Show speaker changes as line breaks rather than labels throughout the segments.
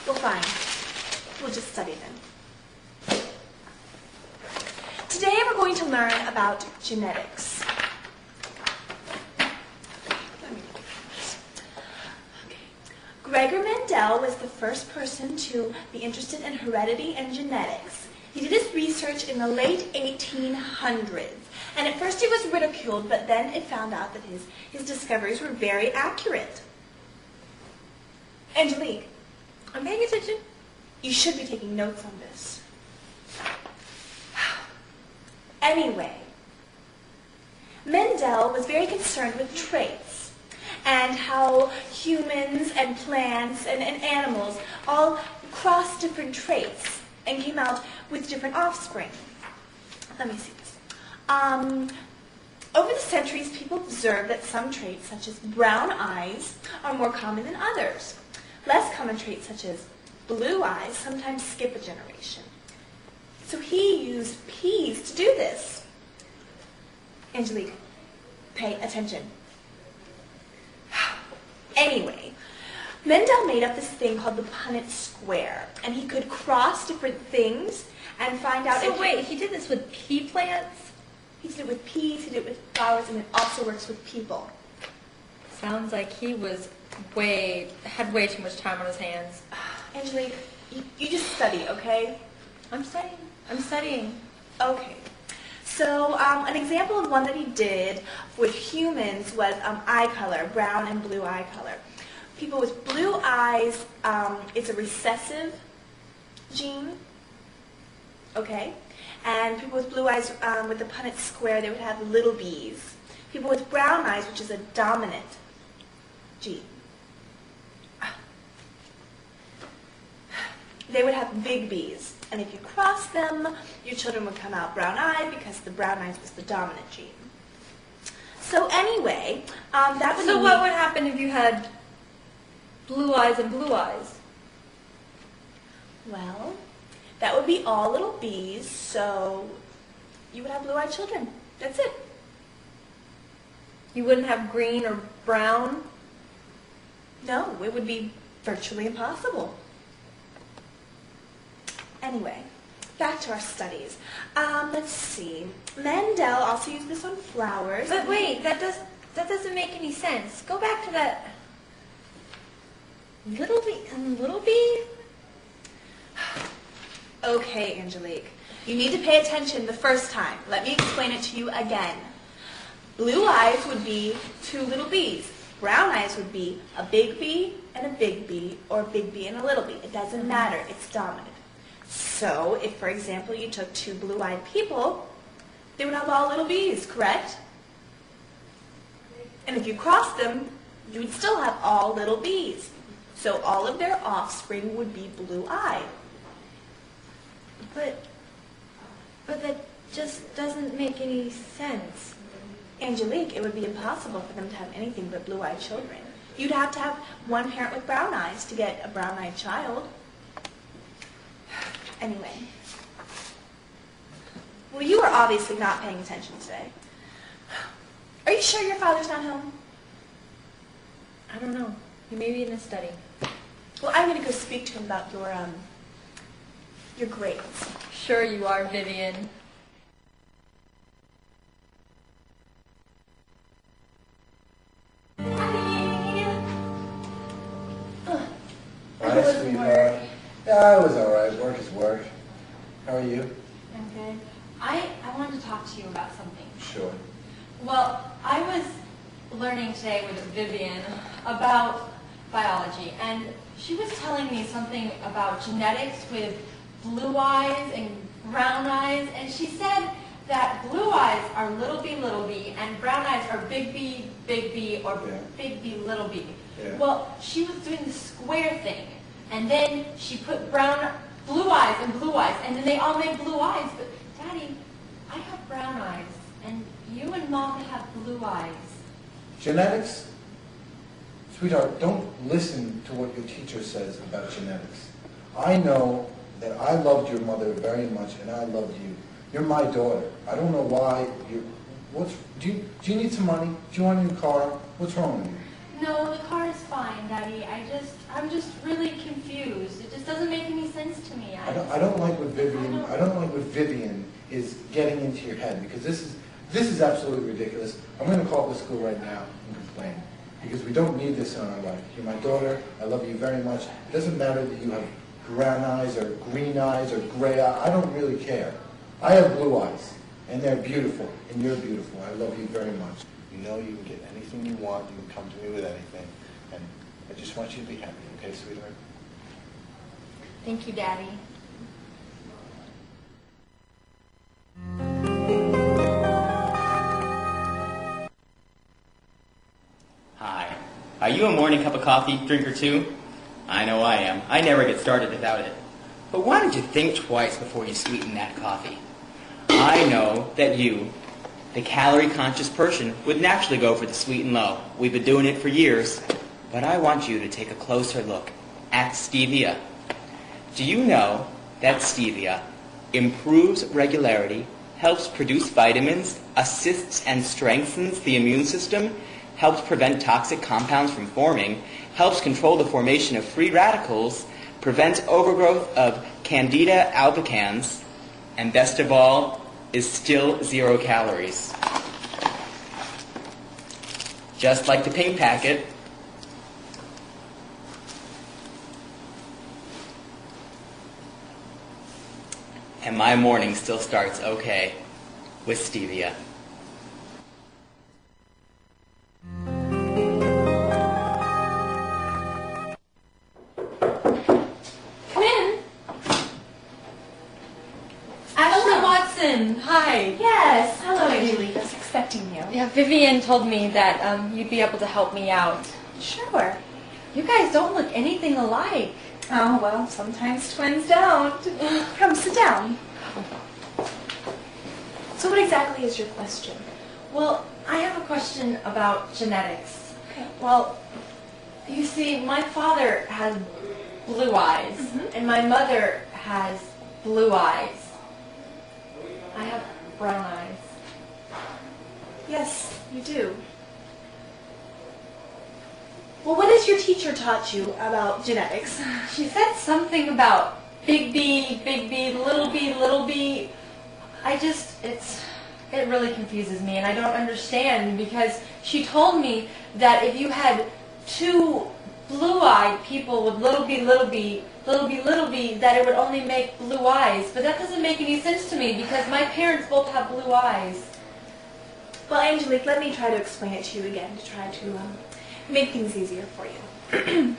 Well, fine. We'll just study them. Today we're going to learn about genetics. Gregor Mendel was the first person to be interested in heredity and genetics. He did his research in the late 1800s, and at first he was ridiculed, but then it found out that his discoveries were very accurate. Angelique, I'm paying attention. You should be taking notes on this. Anyway, Mendel was very concerned with traits and how humans and plants and animals all crossed different traits and came out with different offspring. Let me see this. Over the centuries, people observed that some traits, such as brown eyes, are more common than others. Less common traits, such as blue eyes, sometimes skip a generation. So he used peas to do this. Angelique, pay attention. Anyway, Mendel made up this thing called the Punnett square, and he could cross different things and find out.
So wait, he did this with pea plants?
He did it with peas, he did it with flowers, and it also works with people.
Sounds like he was had way too much time on his hands.
Angelique, you just study, okay?
I'm studying.
Okay. So an example of one that he did with humans was eye color, brown and blue eye color. People with blue eyes, it's a recessive gene, okay? And people with blue eyes with the Punnett square, they would have little b's. People with brown eyes, which is a dominant gene, they would have big B's. And if you cross them, your children would come out brown-eyed because the brown eyes was the dominant gene. So anyway, that would.
So what would happen if you had blue eyes and blue eyes?
Well, that would be all little B's, so you would have blue-eyed children. That's it.
You wouldn't have green or brown?
No, it would be virtually impossible. Anyway, back to our studies. Let's see. Mendel also used this on flowers.
But wait, that doesn't make any sense. Go back to that little bee.
Okay, Angelique. You need to pay attention the first time. Let me explain it to you again. Blue eyes would be two little bees. Brown eyes would be a big bee and a big bee, or a big bee and a little bee. It doesn't matter. It's dominant. So, if, for example, you took two blue-eyed people, they would have all little bees, correct? And if you crossed them, you would still have all little bees. So all of their offspring would be blue-eyed.
But that just doesn't make any sense.
Angelique, it would be impossible for them to have anything but blue-eyed children. You'd have to have one parent with brown eyes to get a brown-eyed child. Anyway. Well, you are obviously not paying attention today. Are you sure your father's not home?
I don't know. He may be in a study.
Well, I'm going to go speak to him about your grades.
Sure you are, Vivian.
Hi, sweetheart. Yeah, it was all right. Work is work. How are you?
I'm good. I wanted to talk to you about something.
Sure.
Well, I was learning today with Vivian about biology, and she was telling me something about genetics with blue eyes and brown eyes, and she said that blue eyes are little b, and brown eyes are big B, or
Yeah.
big B, little b.
Yeah.
Well, she was doing the square thing, and then she put blue eyes, and then they all made blue eyes. But Daddy, I have brown eyes, and you and Mom have blue eyes.
Genetics? Sweetheart, don't listen to what your teacher says about genetics. I know that I loved your mother very much, and I loved you. You're my daughter. I don't know why you. Do you need some money? Do you want a new car? What's wrong with you?
No, the car is fine, Daddy. I'm just really confused. It just
I don't like what Vivian is getting into your head, because this is absolutely ridiculous. I'm going to call the school right now and complain, because we don't need this in our life. You're my daughter. I love you very much. It doesn't matter that you have brown eyes or green eyes or gray eyes. I don't really care. I have blue eyes, and they're beautiful, and you're beautiful. I love you very much. You know you can get anything you want. You can come to me with anything, and I just want you to be happy, okay, sweetheart?
Thank you, Daddy.
Hi. Are you a morning cup of coffee drinker too? I know I am. I never get started without it. But why don't you think twice before you sweeten that coffee? I know that you, the calorie-conscious person, would naturally go for the sweet and low. We've been doing it for years. But I want you to take a closer look at stevia. Do you know that stevia improves regularity, helps produce vitamins, assists and strengthens the immune system, helps prevent toxic compounds from forming, helps control the formation of free radicals, prevents overgrowth of Candida albicans, and best of all, is still 0 calories. Just like the pink packet, and my morning still starts okay with stevia.
Come in. Ashley Watson, hi.
Yes. Hello, Angelique. I was expecting you.
Yeah, Vivian told me that you'd be able to help me out.
Sure.
You guys don't look anything alike.
Oh, well, sometimes twins don't. Come, sit down. So what exactly is your question?
Well, I have a question about genetics.
Okay.
Well, you see, my father has blue eyes, and my mother has blue eyes. I have brown eyes.
Yes, you do. Well, what has your teacher taught you about genetics?
She said something about big B, little b, little b. It really confuses me, and I don't understand, because she told me that if you had 2 blue-eyed people with little b, little b, little b, little b, that it would only make blue eyes. But that doesn't make any sense to me, because my parents both have blue eyes.
Well, Angelique, let me try to explain it to you again to try to make things easier for you.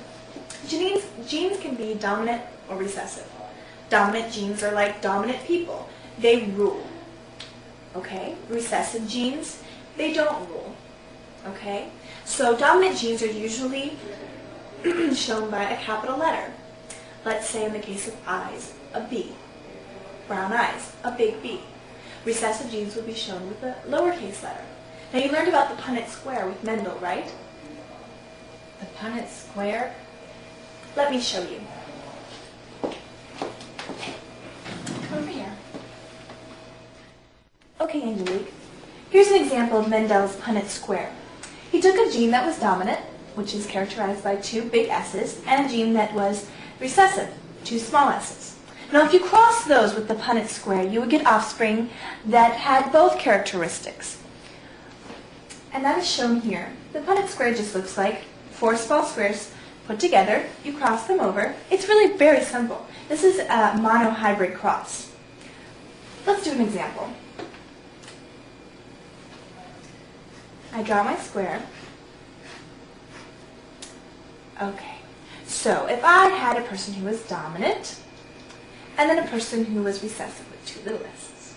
Genes can be dominant or recessive. Dominant genes are like dominant people. They rule. Okay? Recessive genes, they don't rule. Okay? So dominant genes are usually shown by a capital letter. Let's say in the case of eyes, a B. Brown eyes, a big B. Recessive genes will be shown with a lowercase letter. Now you learned about the Punnett square with Mendel, right?
The Punnett square?
Let me show you. Come over here. Okay, Angelique. Here's an example of Mendel's Punnett square. He took a gene that was dominant, which is characterized by 2 big S's, and a gene that was recessive, 2 small s's. Now, if you cross those with the Punnett square, you would get offspring that had both characteristics. And that is shown here. The Punnett square just looks like 4 small squares put together. You cross them over. It's really very simple. This is a monohybrid cross. Let's do an example. I draw my square. Okay. So if I had a person who was dominant, and then a person who was recessive with 2 little s's,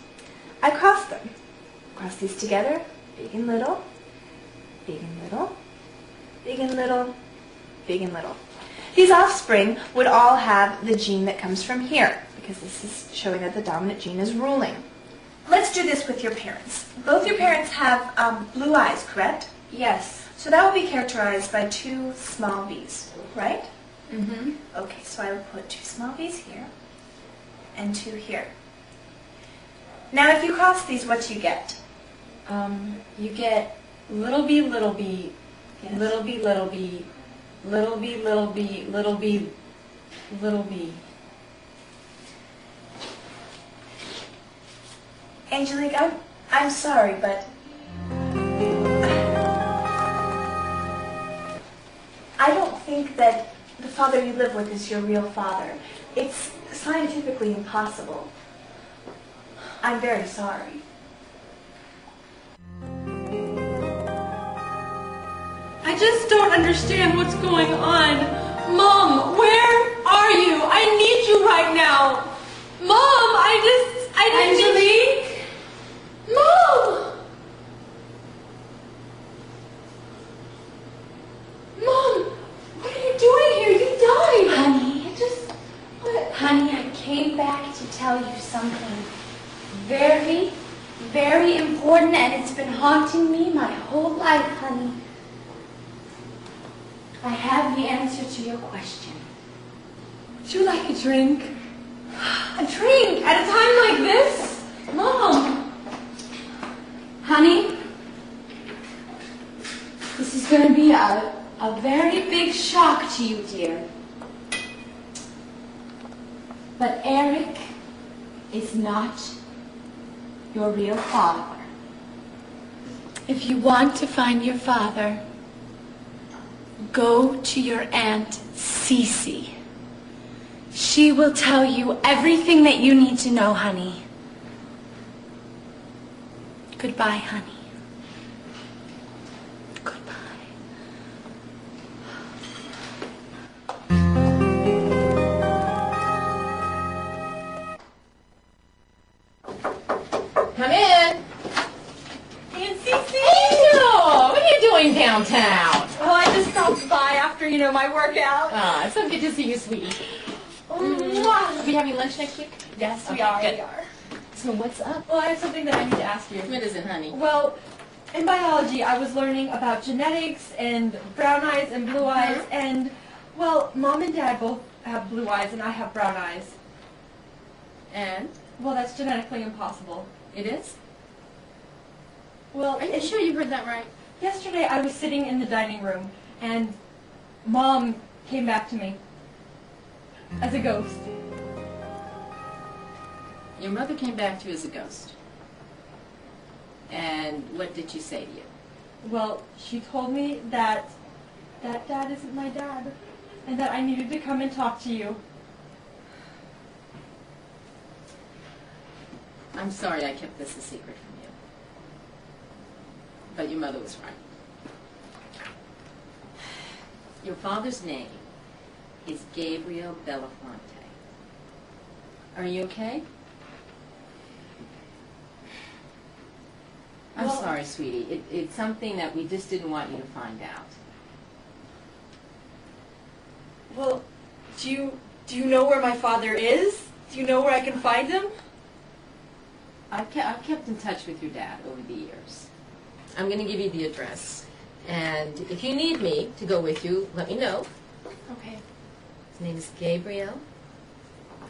I cross them. Cross these together, big and little, big and little, big and little, big and little. These offspring would all have the gene that comes from here, because this is showing that the dominant gene is ruling. Let's do this with your parents. Both your parents have blue eyes, correct?
Yes.
So that would be characterized by 2 small b's, right?
Mm-hmm.
Okay, so I would put 2 small b's here and 2 here. Now if you cross these, what do you get?
You get little b, little b,
Yes.
little b, little b, little b, little b, little b, little b.
Angelique, I'm sorry, but I don't think that the father you live with is your real father. It's scientifically impossible. I'm very sorry.
I just don't understand what's going on. Mom, where are you? I need you right now. Mom, I didn't
Angelique?
Mom! Mom, what are you doing here? You died.
Honey,
What?
honey, I came back to tell you something very, very important, and it's been haunting me my whole life, honey. I have the answer to your question.
Would you like a drink? A drink at a time like this? Mom!
Honey, this is going to be a very big shock to you, dear. But Eric is not your real father. If you want to find your father, go to your Aunt Cece. She will tell you everything that you need to know, honey. Goodbye, honey. Goodbye.
Come in.
Aunt Cece!
Angel, what are you doing downtown?
Oh, I just stopped by after, my workout.
It's so good to see you, sweetie.
Mwah.
Are we having lunch next week?
Yes, we
Okay,
are.
good.
We are.
So what's up?
Well, I have something that I need to ask you.
What is it, honey?
Well, in biology, I was learning about genetics and brown eyes and blue eyes, and, well, Mom and Dad both have blue eyes, and I have brown eyes.
And?
Well, that's genetically impossible.
It is?
Well,
Are you sure you heard that right?
yesterday I was sitting in the dining room, and Mom came back to me as a ghost.
Your mother came back to you as a ghost. And what did she say to you?
Well, she told me that Dad isn't my dad, and that I needed to come and talk to you.
I'm sorry I kept this a secret from you. But your mother was right. Your father's name is Gabriel Belafonte. Are you okay? I'm
Well-
sorry, sweetie. It's something that we just didn't want you to find out.
Well, do you know where my father is? Do you know where I can find him?
I've kept in touch with your dad over the years. I'm going to give you the address. And if you need me to go with you, let me know.
Okay.
His name is Gabriel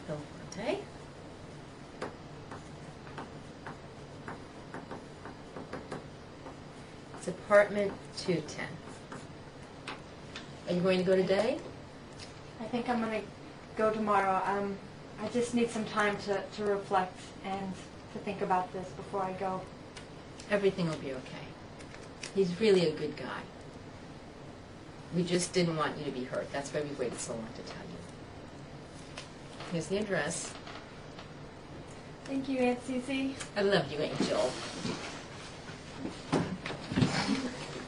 Belafonte. It's apartment 210. Are you going to go today?
I think I'm gonna go tomorrow. I just need some time to reflect and to think about this before I go.
Everything will be okay. He's really a good guy. We just didn't want you to be hurt. That's why we waited so long to tell you. Here's the address.
Thank you, Aunt Cece.
I love you, Angel.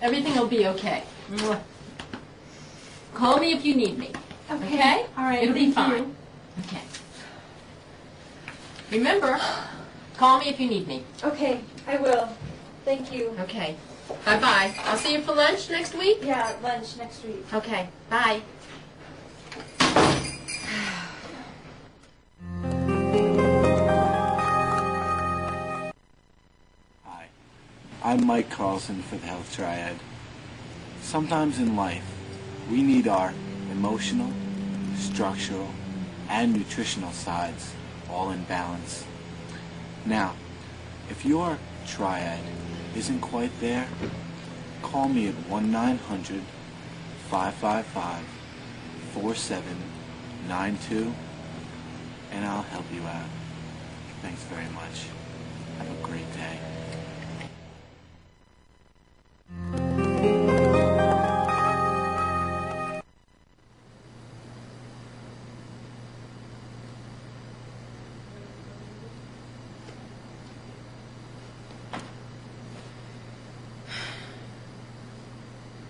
Everything will be okay. Mwah. Call me if you need me. Okay?
All right.
It'll be
thank
fine.
you.
Okay. Remember, call me if you need me.
Okay, I will. Thank you.
Okay. Bye-bye. I'll see you for lunch next week.
Yeah, lunch next week.
Okay. Bye.
Hi, I'm Mike Carlson for the Health Triad. Sometimes in life, we need our emotional, structural, and nutritional sides all in balance. Now, if your triad isn't quite there, call me at 1-900-555-4792 and I'll help you out. Thanks very much. Have a great day.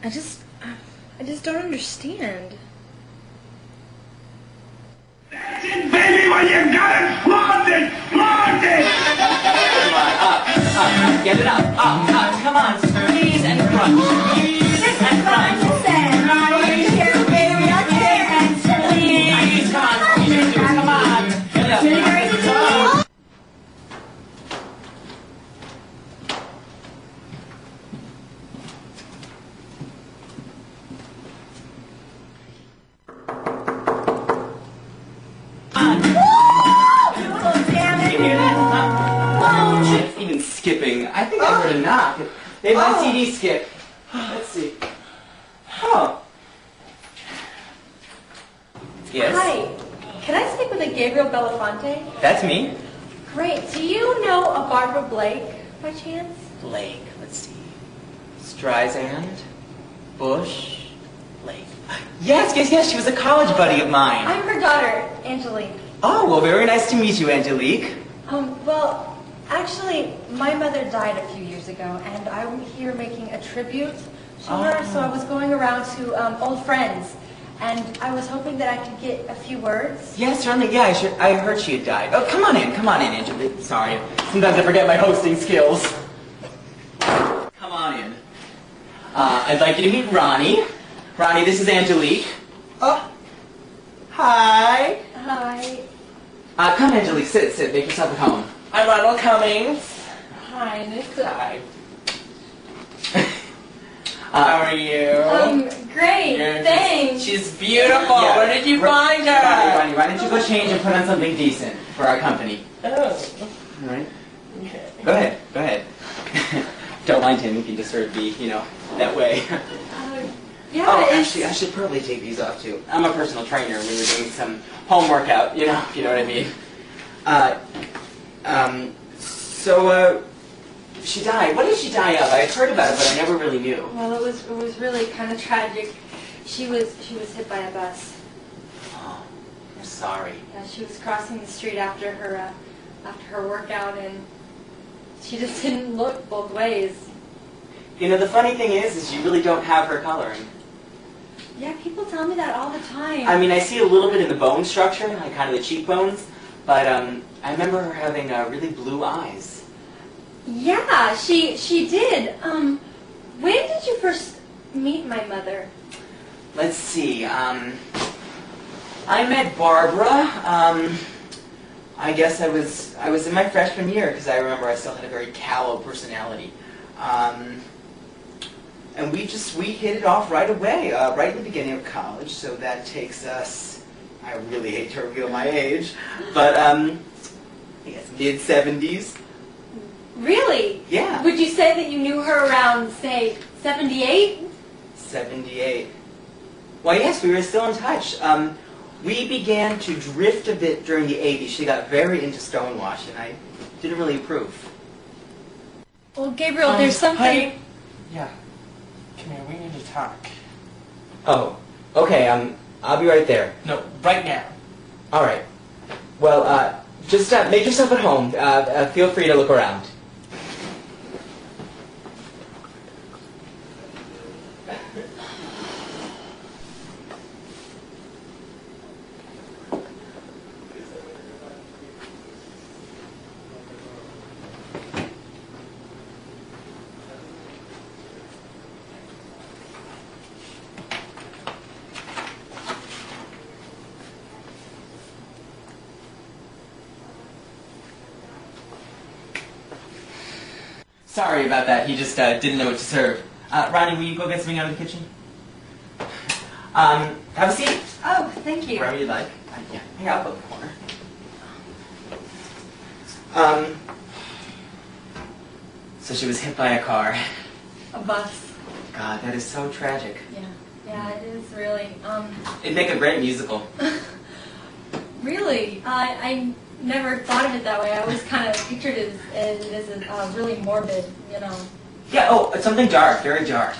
I just don't understand.
Baby, when you got it, flaunt it! Flaunt it!
Come on, up, get it up, come on, squeeze and crunch, squeeze and crunch. Squeeze, come on, squeeze your juice, come on, get it up. Even skipping. I think I heard a knock. They have my CD skip. Let's see. Oh. Yes?
Hi. Can I speak with a Gabriel Belafonte?
That's me.
Great. Do you know a Barbara Blake by chance?
Blake. Let's see. Streisand. Bush. Blake. Yes. She was a college buddy of mine.
I'm her daughter, Angelique.
Oh, well, very nice to meet you, Angelique.
Well, actually, my mother died a few years ago, and I'm here making a tribute to her, so I was going around to old friends, and I was hoping that I could get a few words.
Yes, certainly. Yeah, I heard she had died. Oh, come on in, Angelique. Sorry. Sometimes I forget my hosting skills. Come on in. I'd like you to meet Ronnie. Ronnie, this is Angelique. Oh. Hi.
Hi.
Come, Angelique, sit. Make yourself at home.
I'm Ronald Cummings.
Hi, nice to...
Hi. How are you?
Great, thanks.
She's beautiful.
Yeah.
Where did you find her?
Ronnie, why don't you go change and put on something decent for our company?
Oh.
All right.
Okay.
Go ahead. Don't mind him if he just sort of be, that way.
Yeah,
actually, I should probably take these off too. I'm a personal trainer, and we were doing some home workout, if you know what I mean. So, she died. What did she die of? I had heard about it, but I never really knew.
Well, it was really kind of tragic. She was hit by a bus.
Oh, I'm sorry.
Yeah, she was crossing the street after her workout, and she just didn't look both ways.
The funny thing is you really don't have her coloring.
Yeah, people tell me that all the time.
I mean, I see a little bit in the bone structure, like kind of the cheekbones, but I remember her having really blue eyes.
Yeah, she did. When did you first meet my mother?
Let's see. I met Barbara. I guess I was in my freshman year because I remember I still had a very callow personality. And we hit it off right away, right in the beginning of college. So that takes us, I really hate to reveal my age, but I guess mid-70s.
Really?
Yeah.
Would you say that you knew her around, say, 78?
78. Well, yes, we were still in touch. We began to drift a bit during the 80s. She got very into Stonewash, and I didn't really approve.
Well, Gabriel, there's something...
Honey? Yeah. Come here, we need to talk.
Oh, okay, I'll be right there.
No, right now.
All right. Well, just make yourself at home. Feel free to look around. Sorry about that. He just didn't know what to serve. Ronnie, will you go get something out of the kitchen? Have a seat.
Oh, thank you.
Wherever you'd like. Yeah, here, I'll go in the corner. So she was hit by a car.
A bus.
God, that is so tragic.
Yeah, it is really.
It'd make a great musical.
Really, I never thought of it that way. I always kind of pictured it as a really morbid, you know.
Yeah, oh, it's something dark, very dark.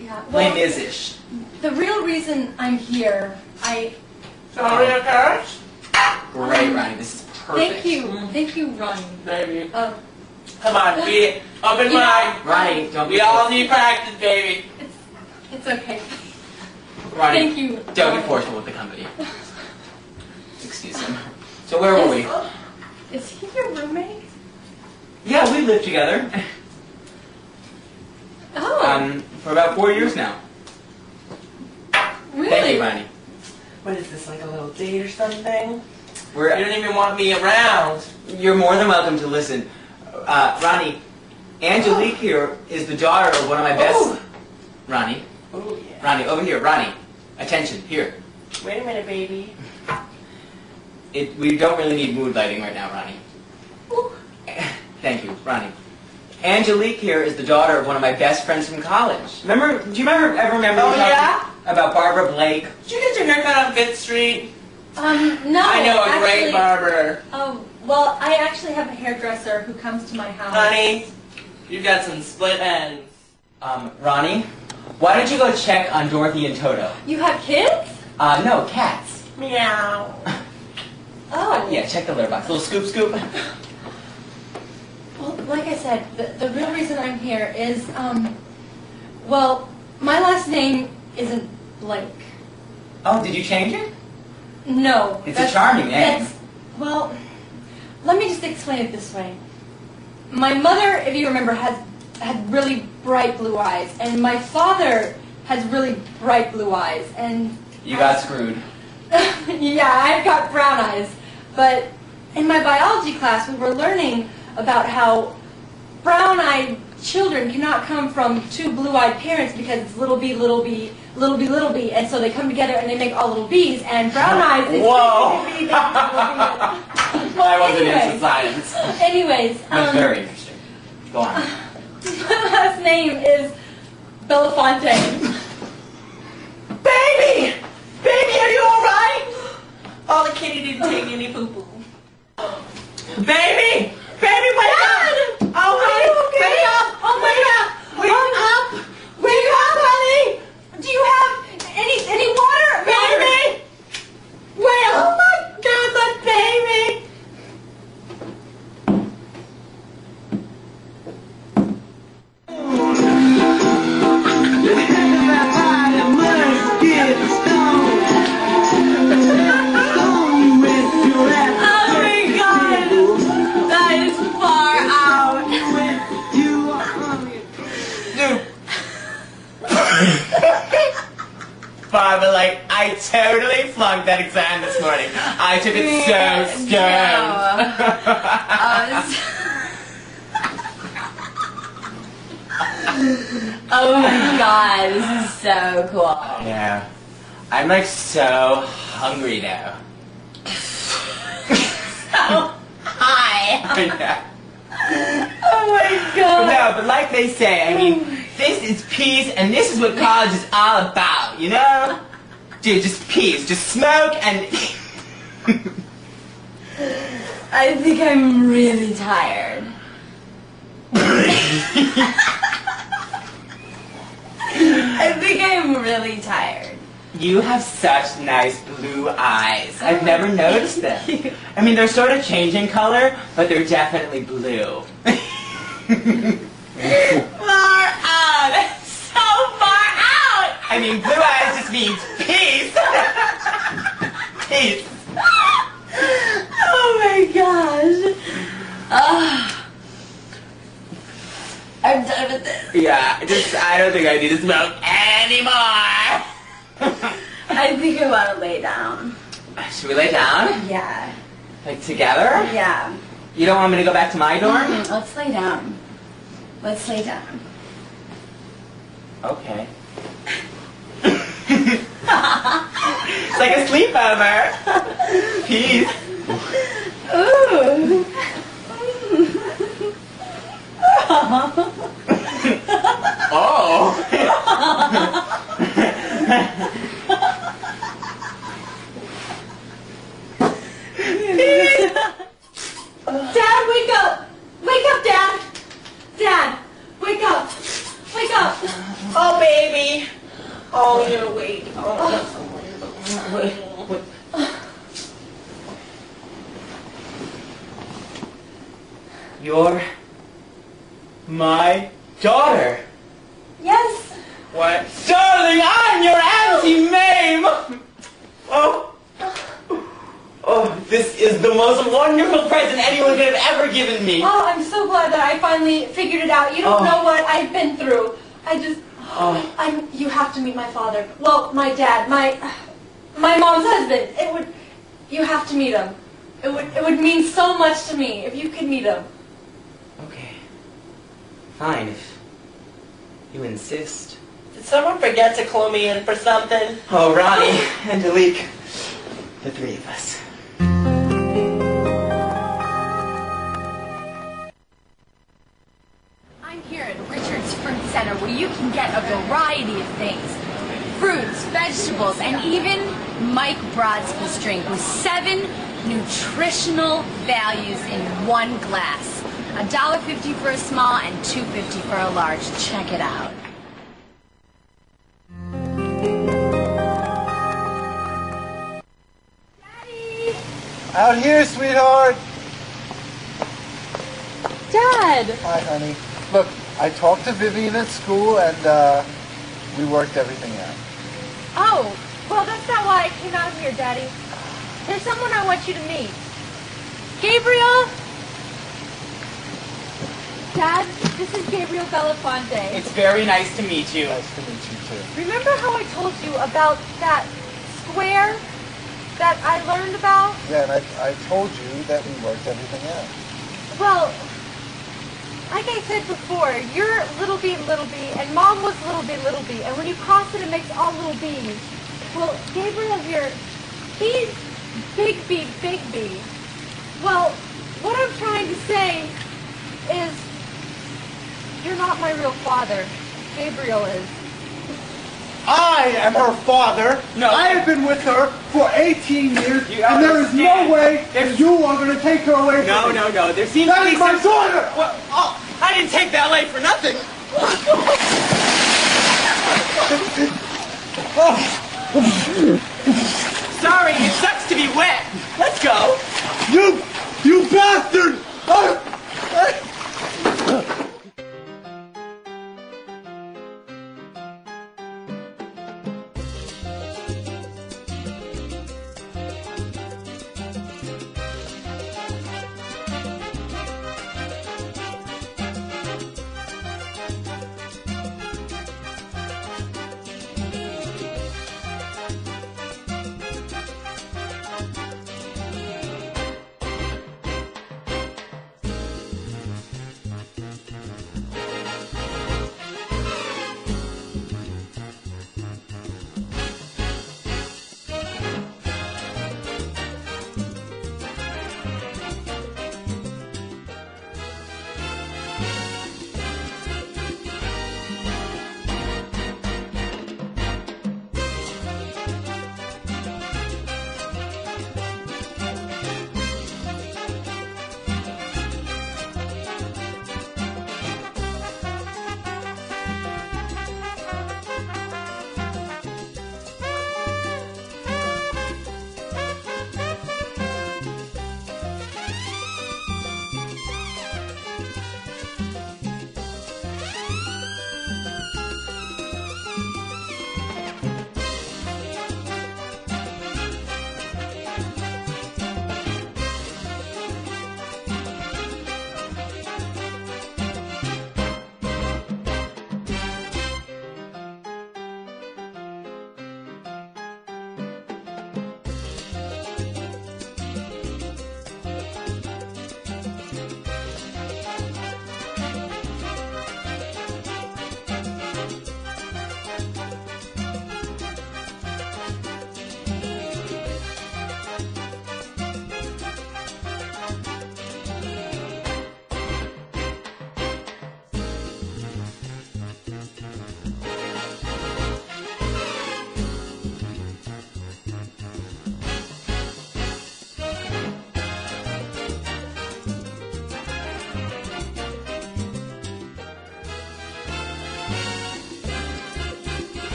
Yeah.
Les Mis-ish.
The real reason I'm here,
Sorry, okay?
Great, Ronnie, this is perfect.
Thank you, Ronnie.
Baby.
Come
on, be open mind.
Ronnie, don't be
We all need practice, baby.
It's okay.
Ronnie,
Thank you.
don't be forceful with the company. Excuse him. So where were we?
Is he your roommate?
Yeah, we lived together.
Oh.
For about 4 years now.
Really?
Thank you, Ronnie.
What is this, like a little date or something? You
We're,
don't even want me around.
you're more than welcome to listen. Ronnie, Angelique here is the daughter of one of my best...
Ooh.
Ronnie.
Oh, yeah.
Ronnie, over here. Ronnie. Attention, here.
Wait a minute, baby.
We don't really need mood lighting right now, Ronnie.
Ooh.
Thank you, Ronnie. Angelique here is the daughter of one of my best friends from college. Remember? Do you ever remember
Oh,
we talked
yeah?
about Barbara Blake?
Did you get your haircut on 5th Street?
No.
I know a great
actually,
barber.
Oh, well, I actually have a hairdresser who comes to my house.
Honey, you've got some split ends.
Ronnie, why don't you go check on Dorothy and Toto?
You have kids?
No, cats.
Meow.
Oh.
Yeah, check the litter box. Little scoop, scoop.
Well, like I said, the real reason I'm here is, well, my last name isn't Blake.
Oh, did you change it?
No.
It's a charming name.
Well, let me just explain it this way. My mother, if you remember, had really bright blue eyes, and my father has really bright blue eyes, and...
You got screwed.
Yeah, I've got brown eyes. But in my biology class, we were learning about how brown-eyed children cannot come from two blue-eyed parents because it's little b, little b, little b, little b, and so they come together and they make all little b's, and brown eyes is
Whoa.
big, big, big, little
I wasn't
Anyway.
into science.
Anyways,
That's very interesting. Go on.
my last name is Belafonte.
Baby! Baby, are you alright? Oh, the kitty didn't take any poo-poo. Baby! Baby, wake up! Oh, honey, wake up! Oh, wake up! Wake up! Wake up, honey!
Do you have any water?
Baby!
Well,
Oh my God, that baby!
oh my God, that is far out.
Dude. Barbara, like, I totally flunked that exam this morning. I took it so stoned.
Oh my god, this is so cool.
Yeah. I'm like so hungry now.
Hi.
Yeah.
Oh my
But
god.
no, but like they say, I mean, this is peace, and this is what college is all about, you know? Dude, just peace. Just smoke and...
I think I'm really tired. I think I'm really tired.
You have such nice blue eyes. I've never noticed them. I mean, they're sort of changing color, but they're definitely blue.
Far out. So far out.
I mean, blue eyes just means peace. Peace.
Oh my gosh. I'm done with this.
Yeah, I don't think I need to smoke anymore.
I think I want to lay down.
Should we lay down?
Yeah.
Like together?
Yeah.
You don't want me to go back to my dorm?
Let's lay down. Let's lay down.
Okay. It's like a sleepover. Peace.
Ooh.
Oh. You're my daughter.
Yes.
What? Darling, I'm your Auntie Mame! Oh. Oh, this is the most wonderful present anyone could have ever given me.
Oh, I'm so glad that I finally figured it out. You don't know what I've been through. You have to meet my father. Well, my dad, my mom's husband. You have to meet him. It would mean so much to me if you could meet him.
Okay. Fine, if you insist.
Did someone forget to clue me in for something?
Oh, Ronnie, Angelique, the three of us.
I'm here at Richard's Fruit Center where you can get a variety of things. Fruits, vegetables, and even Mike Brodsky's drink with 7 nutritional values in one glass. $1.50 for a small and $2.50 for a large. Check it out.
Daddy!
Out here, sweetheart.
Dad!
Hi, honey. Look, I talked to Vivian at school, and we worked everything out.
Oh, well, that's not why I came out here, Daddy. There's someone I want you to meet. Gabriel! Dad, this is Gabriel Belafonte.
It's very nice to meet you.
Nice to meet you, too.
Remember how I told you about that square that I learned about?
Yeah, and I told you that we worked everything out.
Well, like I said before, you're little b, and Mom was little b, and when you cross it, it makes all little b's. Well, Gabriel here, he's big B. Well, what I'm trying to say is, you're not my real father. Gabriel is.
I am her father.
No.
I have been with her for 18 years,
You
and there is no
understand.
way that you are going to take her away from me.
No. There seems
That
to be
is my
some...
daughter!
Well, I didn't take that life for nothing. Sorry, it sucks to be wet. Let's go.
You bastard!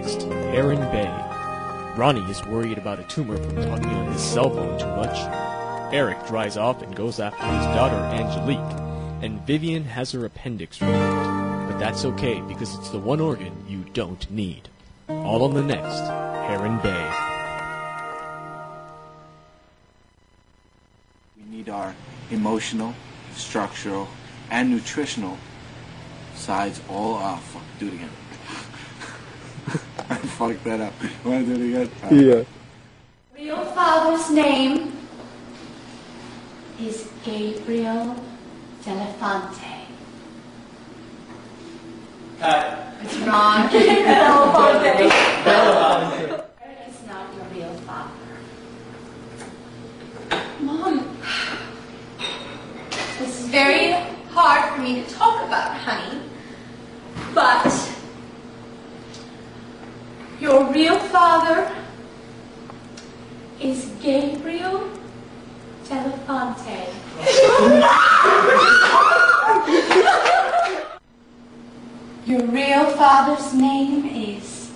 next, Heron Bay. Ronnie is worried about a tumor from talking on his cell phone too much. Eric dries off and goes after his daughter Angelique, and Vivian has her appendix removed. But that's okay, because it's the one organ you don't need. All on the next, Heron Bay.
We need our emotional, structural, and nutritional sides all fuck, do it again. I fucked that up. Want to do it again?
Yeah.
Real father's name is Gabriel Delafante.
It's wrong.
Eric is not your real father.
Mom, this is very hard for me to talk about, honey. But
Your real father is Gabriel Delafante. Your real father's name is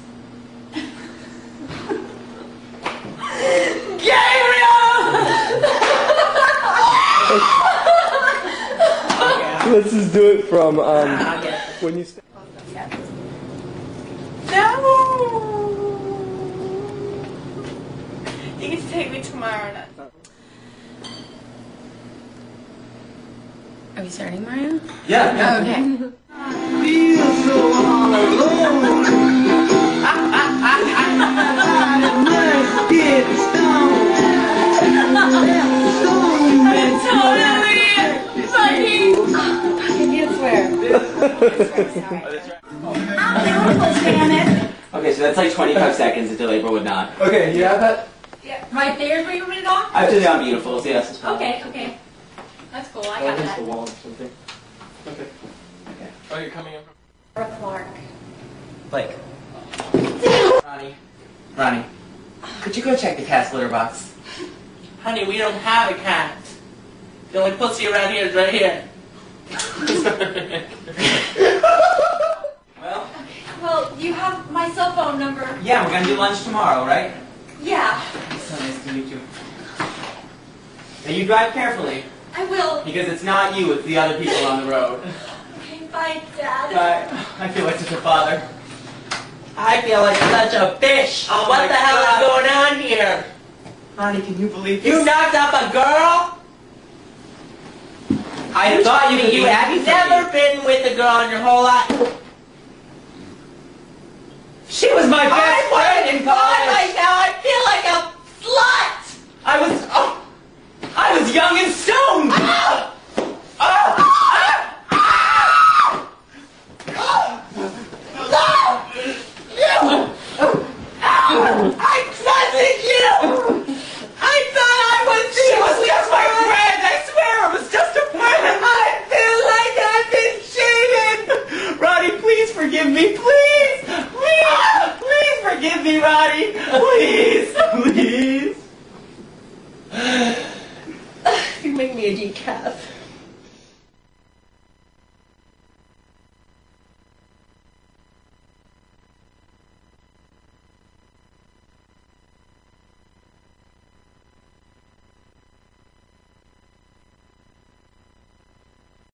Let's just do it from when you.
No! You can take me tomorrow night.
are we starting, Mario?
Yeah.
Okay.
Feel so all alone. Let's get stoned.
Okay, so that's like 25 seconds until April would not.
Okay, you have that?
Yeah. Right there's where you want it off?
After the on beautiful, so yes.
Okay. That's cool. I got
Against
that.
the wall or something. Okay. Oh, you're coming in from.
Clark.
Blake. Ronnie. Could you go check the cat's litter box?
Honey, we don't have a cat. The only pussy around here is right here.
Well,
Well, you have my cell phone number.
yeah, we're gonna do lunch tomorrow, right?
Yeah,
So nice to meet you. Now you drive carefully,
I will.
because it's not you, it's the other people on the road.
Okay, bye, Dad.
I feel like such a father.
I feel like such a bitch.
Oh
what
my
the hell
God.
is going on here?
Ronnie, can you believe this?
You knocked up a girl?
I thought you could be
You
happy
have
for
never
me.
been with a girl in your whole life.
She was my best friend in college.
Right now, I feel like a slut.
I was young and stoned.
I trusted you. I thought I was.
She was just my friend. I swear it was just a friend.
I feel like I've been cheated.
Ronnie, please forgive me. Please. Please forgive me, Ronnie. Please.
You make me a decaf.